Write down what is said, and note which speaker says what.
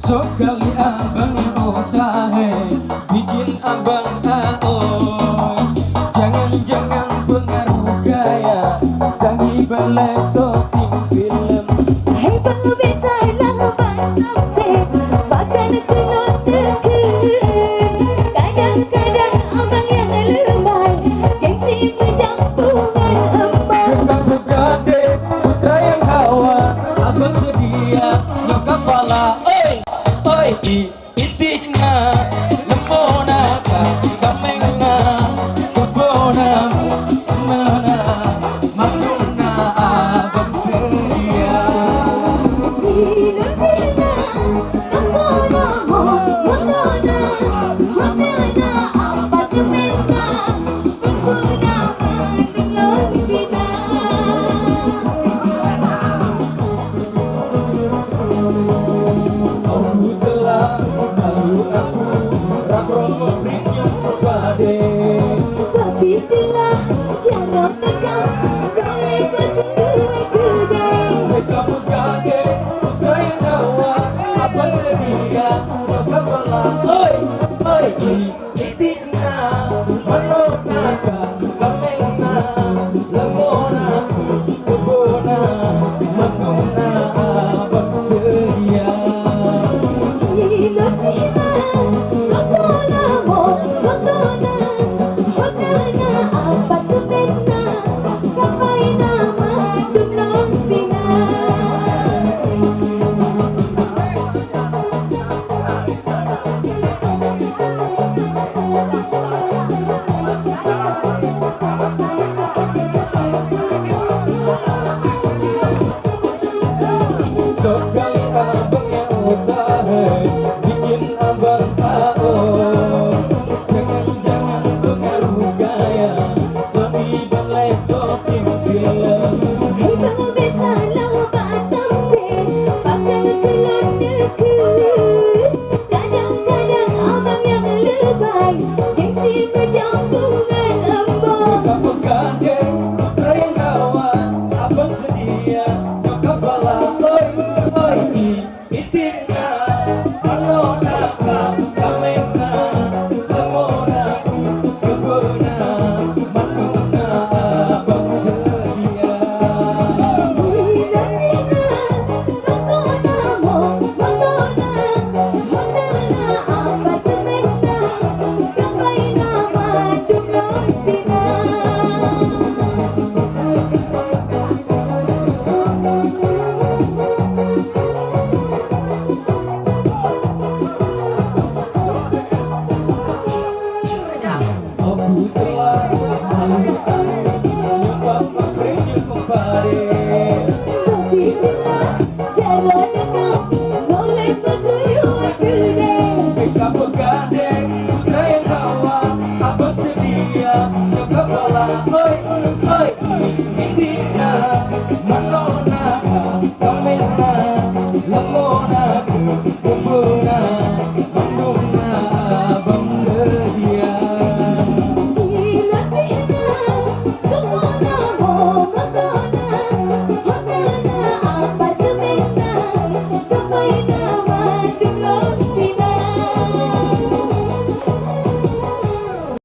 Speaker 1: Sok kali abang otahe bikin abang aoy. Jangan-jangan pengaruh gaya Sangi balai syuting film.
Speaker 2: Hei perlu bisalah bantam se bahkan telur teken. Kadang-kadang abang yang lemah gengsi berjampungan emas.
Speaker 1: Bukan-bukan putra yang hawa abang sedia nyokap pala. Oi itikna lemona kamengna kebona mana matuna abang sedia.
Speaker 2: Ilumina kampona montona hotelna apartemenna pengguna pengelong kita.
Speaker 1: Aku telah lalu aku rakron memberikan kepada.
Speaker 2: Tapi telah jangan tegang boleh berdua kedai.
Speaker 1: Mereka berkaget putra yang hawa abang sedia nyokap pala. Oi